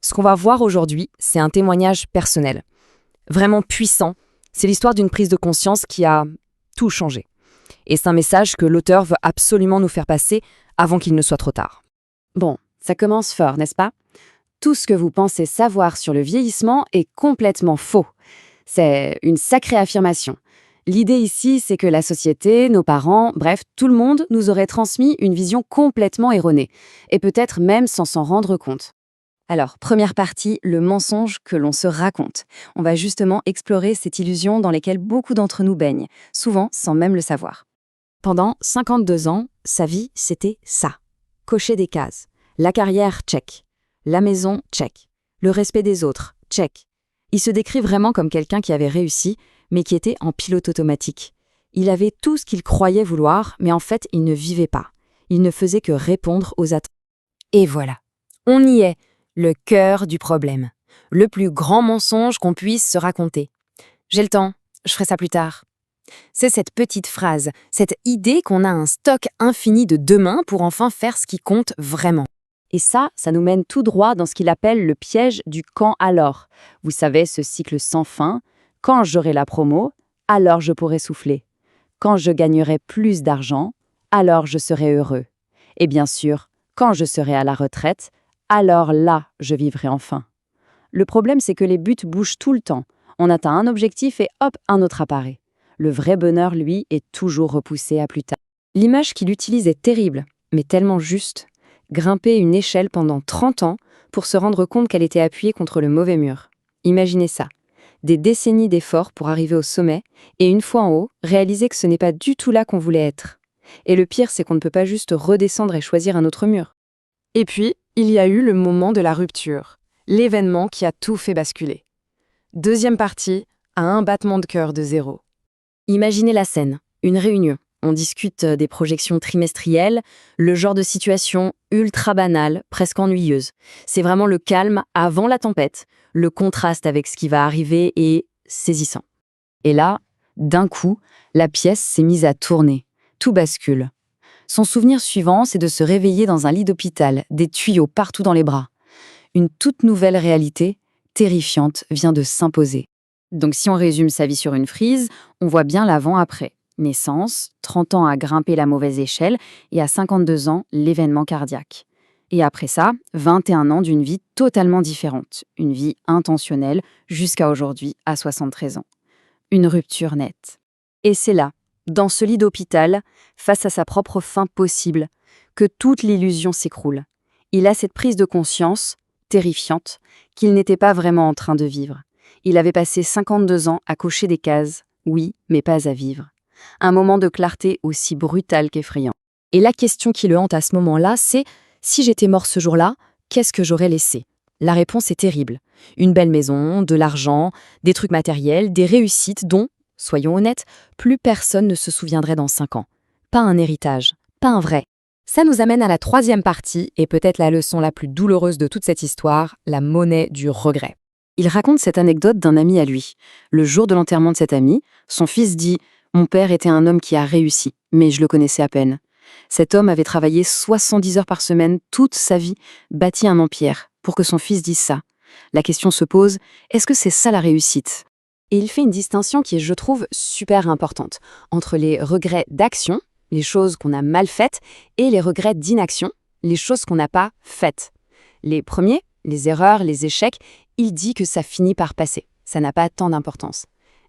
Ce qu'on va voir aujourd'hui, c'est un témoignage personnel, vraiment puissant. C'est l'histoire d'une prise de conscience qui a tout changé. Et c'est un message que l'auteur veut absolument nous faire passer avant qu'il ne soit trop tard. Bon, ça commence fort, n'est-ce pas? Tout ce que vous pensez savoir sur le vieillissement est complètement faux. C'est une sacrée affirmation. L'idée ici, c'est que la société, nos parents, bref, tout le monde nous aurait transmis une vision complètement erronée, et peut-être même sans s'en rendre compte. Alors, première partie, le mensonge que l'on se raconte. On va justement explorer cette illusion dans laquelle beaucoup d'entre nous baignent, souvent sans même le savoir. Pendant 52 ans, sa vie, c'était ça. Cocher des cases. La carrière, check. La maison, check. Le respect des autres, check. Il se décrit vraiment comme quelqu'un qui avait réussi, mais qui était en pilote automatique. Il avait tout ce qu'il croyait vouloir, mais en fait, il ne vivait pas. Il ne faisait que répondre aux attentes. Et voilà, on y est, le cœur du problème. Le plus grand mensonge qu'on puisse se raconter. J'ai le temps, je ferai ça plus tard. C'est cette petite phrase, cette idée qu'on a un stock infini de demain pour enfin faire ce qui compte vraiment. Et ça nous mène tout droit dans ce qu'il appelle le piège du quand alors. Vous savez, ce cycle sans fin. Quand j'aurai la promo, alors je pourrai souffler. Quand je gagnerai plus d'argent, alors je serai heureux. Et bien sûr, quand je serai à la retraite, alors là, je vivrai enfin. Le problème, c'est que les buts bougent tout le temps. On atteint un objectif et hop, un autre apparaît. Le vrai bonheur, lui, est toujours repoussé à plus tard. L'image qu'il utilise est terrible, mais tellement juste. Grimper une échelle pendant 30 ans pour se rendre compte qu'elle était appuyée contre le mauvais mur. Imaginez ça. Des décennies d'efforts pour arriver au sommet, et une fois en haut, réaliser que ce n'est pas du tout là qu'on voulait être. Et le pire, c'est qu'on ne peut pas juste redescendre et choisir un autre mur. Et puis, il y a eu le moment de la rupture, l'événement qui a tout fait basculer. Deuxième partie, à un battement de cœur de 0. Imaginez la scène, une réunion. On discute des projections trimestrielles, le genre de situation ultra banale, presque ennuyeuse. C'est vraiment le calme avant la tempête, le contraste avec ce qui va arriver est saisissant. Et là, d'un coup, la pièce s'est mise à tourner. Tout bascule. Son souvenir suivant, c'est de se réveiller dans un lit d'hôpital, des tuyaux partout dans les bras. Une toute nouvelle réalité, terrifiante, vient de s'imposer. Donc si on résume sa vie sur une frise, on voit bien l'avant-après. Naissance, 30 ans à grimper la mauvaise échelle et à 52 ans, l'événement cardiaque. Et après ça, 21 ans d'une vie totalement différente, une vie intentionnelle jusqu'à aujourd'hui à 73 ans. Une rupture nette. Et c'est là, dans ce lit d'hôpital, face à sa propre fin possible, que toute l'illusion s'écroule. Il a cette prise de conscience, terrifiante, qu'il n'était pas vraiment en train de vivre. Il avait passé 52 ans à cocher des cases, oui, mais pas à vivre. Un moment de clarté aussi brutal qu'effrayant. Et la question qui le hante à ce moment-là, c'est « si j'étais mort ce jour-là, qu'est-ce que j'aurais laissé ?» La réponse est terrible. Une belle maison, de l'argent, des trucs matériels, des réussites dont, soyons honnêtes, plus personne ne se souviendrait dans 5 ans. Pas un héritage, pas un vrai. Ça nous amène à la troisième partie, et peut-être la leçon la plus douloureuse de toute cette histoire, la monnaie du regret. Il raconte cette anecdote d'un ami à lui. Le jour de l'enterrement de cet ami, son fils dit « Mon père était un homme qui a réussi, mais je le connaissais à peine. Cet homme avait travaillé 70 heures par semaine toute sa vie, bâti un empire, pour que son fils dise ça. La question se pose, est-ce que c'est ça la réussite ?» Et il fait une distinction qui est, je trouve, super importante entre les regrets d'action, les choses qu'on a mal faites, et les regrets d'inaction, les choses qu'on n'a pas faites. Les premiers, les erreurs, les échecs, il dit que ça finit par passer. Ça n'a pas tant d'importance.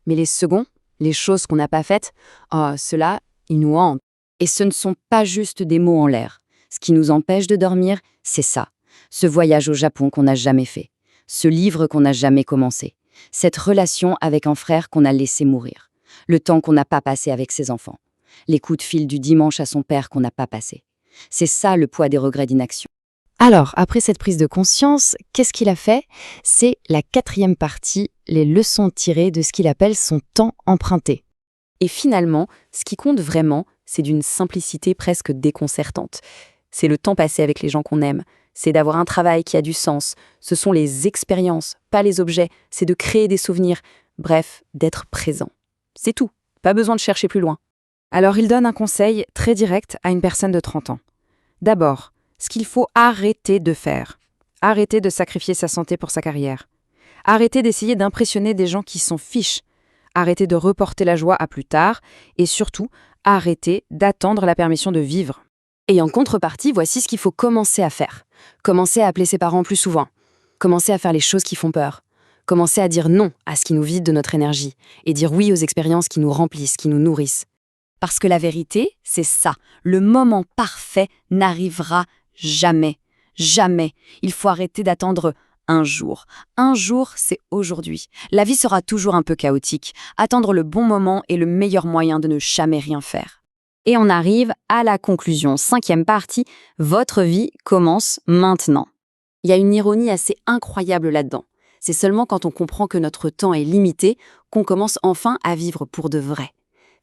Mais les seconds, les choses qu'on n'a pas faites, ceux-là, ils nous hantent. Et ce ne sont pas juste des mots en l'air. Ce qui nous empêche de dormir, c'est ça. Ce voyage au Japon qu'on n'a jamais fait. Ce livre qu'on n'a jamais commencé. Cette relation avec un frère qu'on a laissé mourir. Le temps qu'on n'a pas passé avec ses enfants. Les coups de fil du dimanche à son père qu'on n'a pas passé. C'est ça le poids des regrets d'inaction. Alors, après cette prise de conscience, qu'est-ce qu'il a fait? C'est la 4e partie, les leçons tirées de ce qu'il appelle son temps emprunté. Et finalement, ce qui compte vraiment, c'est d'une simplicité presque déconcertante. C'est le temps passé avec les gens qu'on aime. C'est d'avoir un travail qui a du sens. Ce sont les expériences, pas les objets. C'est de créer des souvenirs. Bref, d'être présent. C'est tout. Pas besoin de chercher plus loin. Alors il donne un conseil très direct à une personne de 30 ans. D'abord, ce qu'il faut arrêter de faire. Arrêtez de sacrifier sa santé pour sa carrière. Arrêtez d'essayer d'impressionner des gens qui s'en fichent. Arrêtez de reporter la joie à plus tard. Et surtout, arrêtez d'attendre la permission de vivre. Et en contrepartie, voici ce qu'il faut commencer à faire. Commencer à appeler ses parents plus souvent. Commencer à faire les choses qui font peur. Commencer à dire non à ce qui nous vide de notre énergie. Et dire oui aux expériences qui nous remplissent, qui nous nourrissent. Parce que la vérité, c'est ça. Le moment parfait n'arrivera jamais. Jamais. Il faut arrêter d'attendre un jour. Un jour, c'est aujourd'hui. La vie sera toujours un peu chaotique. Attendre le bon moment est le meilleur moyen de ne jamais rien faire. Et on arrive à la conclusion. 5e partie, votre vie commence maintenant. Il y a une ironie assez incroyable là-dedans. C'est seulement quand on comprend que notre temps est limité qu'on commence enfin à vivre pour de vrai.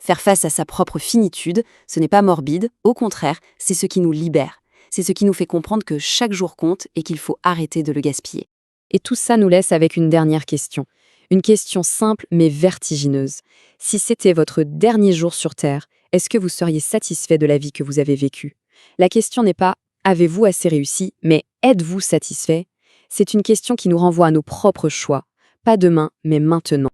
Faire face à sa propre finitude, ce n'est pas morbide, au contraire, c'est ce qui nous libère. C'est ce qui nous fait comprendre que chaque jour compte et qu'il faut arrêter de le gaspiller. Et tout ça nous laisse avec une dernière question. Une question simple mais vertigineuse. Si c'était votre dernier jour sur Terre, est-ce que vous seriez satisfait de la vie que vous avez vécue? La question n'est pas « avez-vous assez réussi ?», mais « êtes-vous satisfait ?» C'est une question qui nous renvoie à nos propres choix. Pas demain, mais maintenant.